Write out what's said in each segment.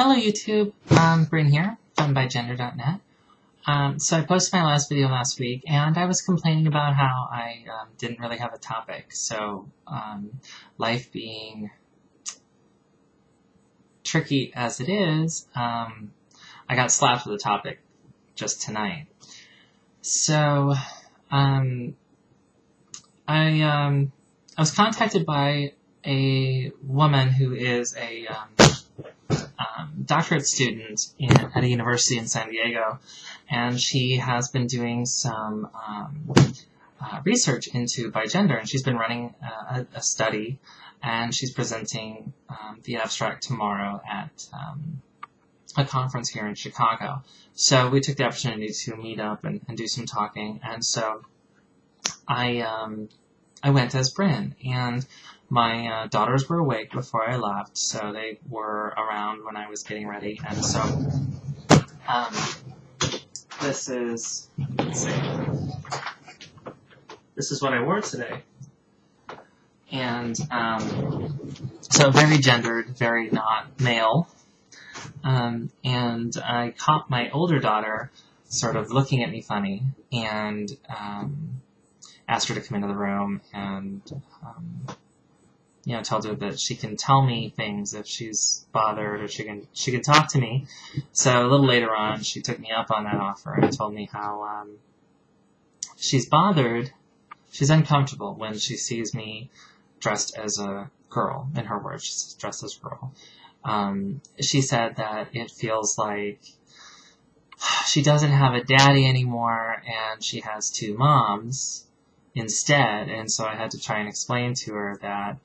Hello YouTube, Brin here from Bigender.net. So I posted my last video last week, and I was complaining about how I didn't really have a topic. So life being tricky as it is, I got slapped with a topic just tonight. So I was contacted by a woman who is a doctorate student at a university in San Diego, and she has been doing some research into Bigender, and she's been running a study, and she's presenting the abstract tomorrow at a conference here in Chicago. So we took the opportunity to meet up and do some talking, and so I went as Brin, and my daughters were awake before I left, so they were around when I was getting ready. And so this is, let's see, this is what I wore today. And so very gendered, very not male. And I caught my older daughter sort of looking at me funny, and asked her to come into the room, and told her that she can tell me things if she's bothered, or she can talk to me. So a little later on, she took me up on that offer and told me how she's bothered, she's uncomfortable when she sees me dressed as a girl. In her words, she's dressed as a girl. She said that it feels like she doesn't have a daddy anymore, and she has two moms instead. And so I had to try and explain to her that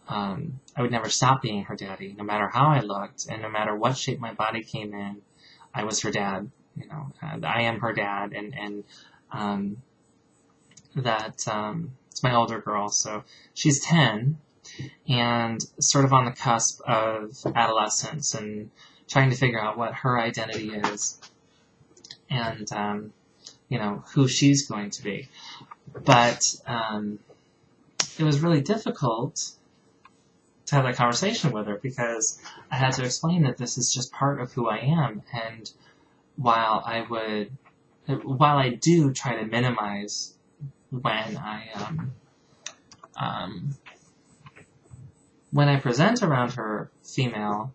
I would never stop being her daddy, no matter how I looked, and no matter what shape my body came in, I was her dad. And I am her dad, and it's my older girl, so she's 10, and sort of on the cusp of adolescence, and trying to figure out what her identity is, and who she's going to be. But it was really difficult to have that conversation with her, because I had to explain that this is just part of who I am, and while I do try to minimize when I present around her female,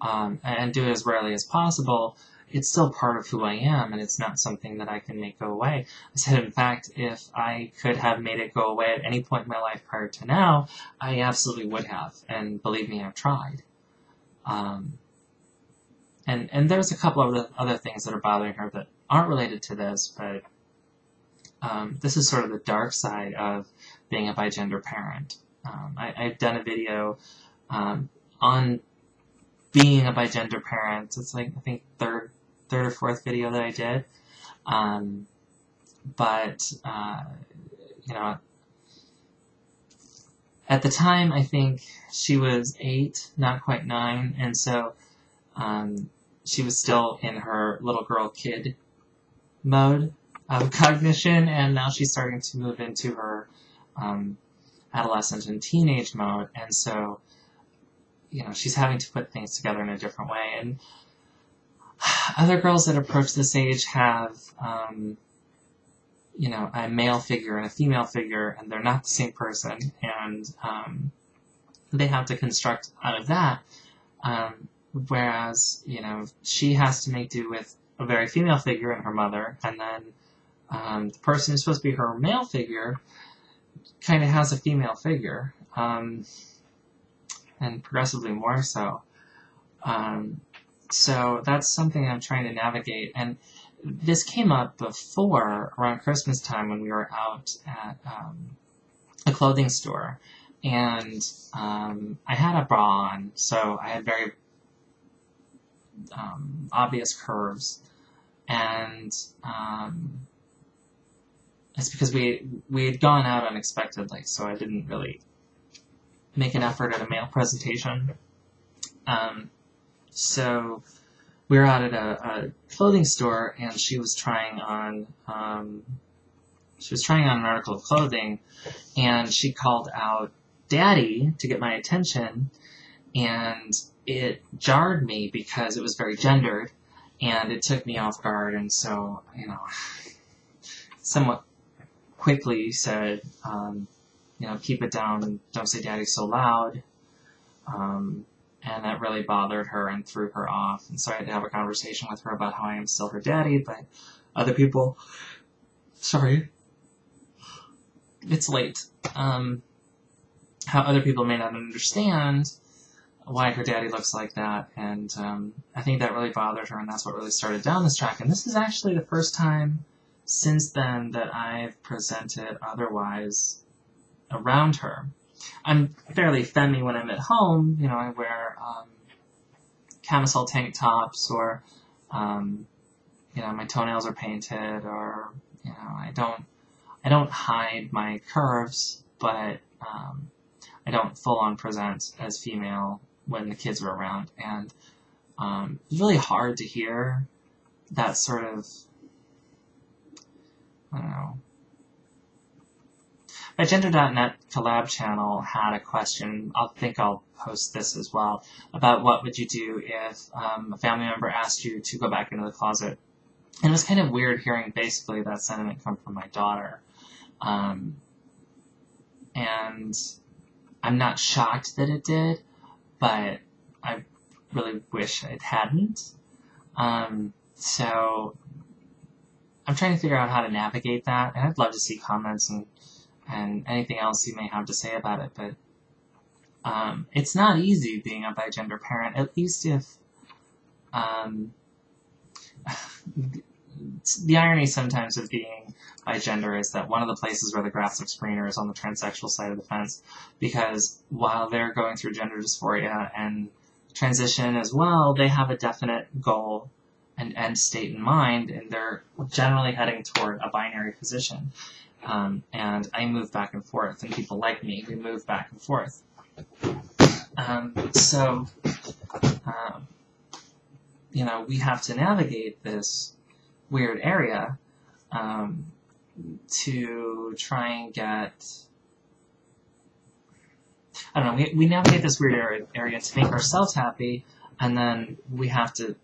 and do it as rarely as possible, it's still part of who I am, and it's not something that I can make go away. I said, in fact, if I could have made it go away at any point in my life prior to now, I absolutely would have, and believe me, I've tried. And there's a couple of other things that are bothering her that aren't related to this, but this is sort of the dark side of being a bigender parent. I've done a video on being a bigender parent. It's like, I think, third or fourth video that I did. At the time, I think she was 8, not quite 9, and so she was still in her little girl kid mode of cognition, and now she's starting to move into her adolescent and teenage mode, and so she's having to put things together in a different way. And other girls that approach this age have, a male figure and a female figure, and they're not the same person, and they have to construct out of that, whereas, she has to make do with a very female figure in her mother, and then the person who's supposed to be her male figure kind of has a female figure, and progressively more so. So that's something I'm trying to navigate. And this came up before, around Christmas time, when we were out at a clothing store. And I had a bra on, so I had very obvious curves. And it's because we had gone out unexpectedly, so I didn't really make an effort at a male presentation. So we were out at a clothing store, and she was trying on an article of clothing, and she called out "Daddy" to get my attention, and it jarred me because it was very gendered, and it took me off guard, and so, somewhat quickly said, keep it down, don't say daddy so loud, and that really bothered her and threw her off, and so I had to have a conversation with her about how I am still her daddy, but other people, sorry, it's late, how other people may not understand why her daddy looks like that, and I think that really bothered her, and that's what really started down this track. And this is actually the first time since then that I've presented otherwise around her. I'm fairly femmy when I'm at home. I wear camisole tank tops, or my toenails are painted, or I don't hide my curves, but I don't full on present as female when the kids were around, and it's really hard to hear that sort of, I don't know. My Gender.net collab channel had a question, I think I'll post this as well, about what would you do if a family member asked you to go back into the closet. And it was kind of weird hearing basically that sentiment come from my daughter. And I'm not shocked that it did, but I really wish it hadn't. So I'm trying to figure out how to navigate that, and I'd love to see comments and anything else you may have to say about it, but it's not easy being a bigender parent, at least if the irony sometimes of being bigender is that one of the places where the grass looks greener is on the transsexual side of the fence, because while they're going through gender dysphoria and transition as well, they have a definite goal and end state in mind, and they're generally heading toward a binary position. And I move back and forth, and people like me, we move back and forth. We have to navigate this weird area to try and get, we navigate this weird area to make ourselves happy, and then we have to,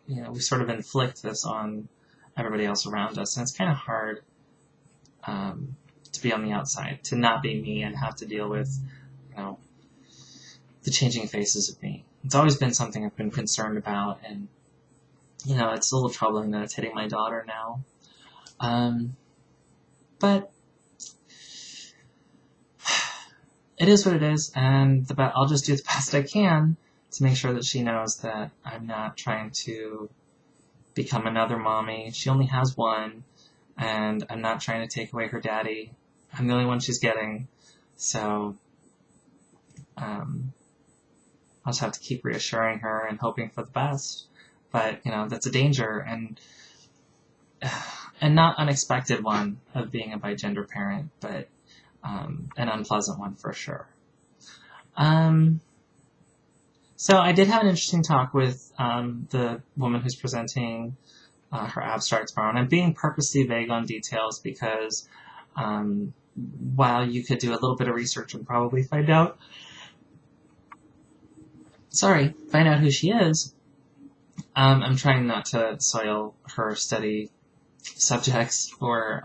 we sort of inflict this on everybody else around us, and it's kind of hard to be on the outside, to not be me and have to deal with, the changing faces of me. It's always been something I've been concerned about, and, it's a little troubling that it's hitting my daughter now. But it is what it is, and I'll just do the best I can to make sure that she knows that I'm not trying to become another mommy. She only has one, and I'm not trying to take away her daddy. I'm the only one she's getting, so I'll just have to keep reassuring her and hoping for the best. But, that's a danger, and not unexpected one of being a bigender parent, but an unpleasant one for sure. So I did have an interesting talk with the woman who's presenting her abstract tomorrow, and I'm being purposely vague on details because while you could do a little bit of research and probably find out who she is, I'm trying not to soil her study subjects or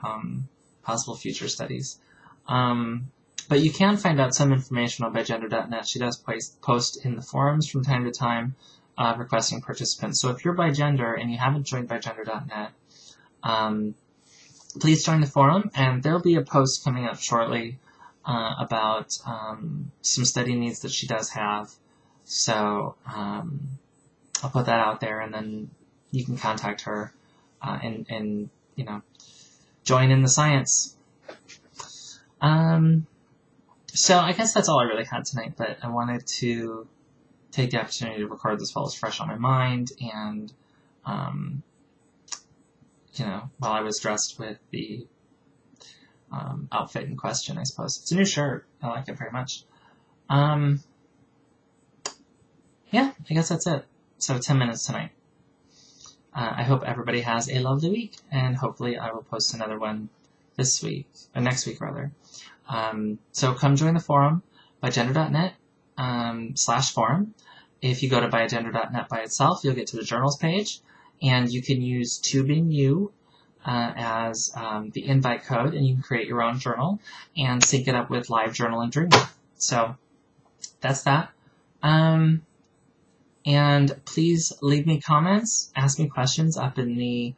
possible future studies. But you can find out some information on Bigender.net. She does post in the forums from time to time requesting participants. So if you're bigender and you haven't joined Bigender.net, please join the forum, and there'll be a post coming up shortly about some study needs that she does have. So I'll put that out there, and then you can contact her and join in the science. So I guess that's all I really had tonight, but I wanted to take the opportunity to record this while it's fresh on my mind, and while I was dressed with the outfit in question, I suppose. It's a new shirt. I like it very much. Yeah, I guess that's it. So 10 minutes tonight. I hope everybody has a lovely week, and hopefully I will post another one this week, or next week rather. So come join the forum, bigender.net /forum, If you go to bigender.net by itself, you'll get to the journals page, and you can use TubingU as the invite code, and you can create your own journal and sync it up with LiveJournal and Dreamweaver. So that's that. And please leave me comments, ask me questions up in the,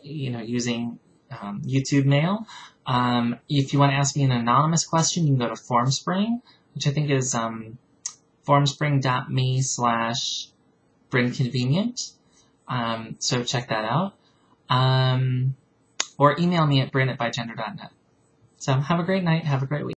using YouTube mail. If you want to ask me an anonymous question, you can go to FormSpring, which I think is formspring.me/BrinConvenient. So check that out. Or email me at brin@bigender.net. So have a great night. Have a great week.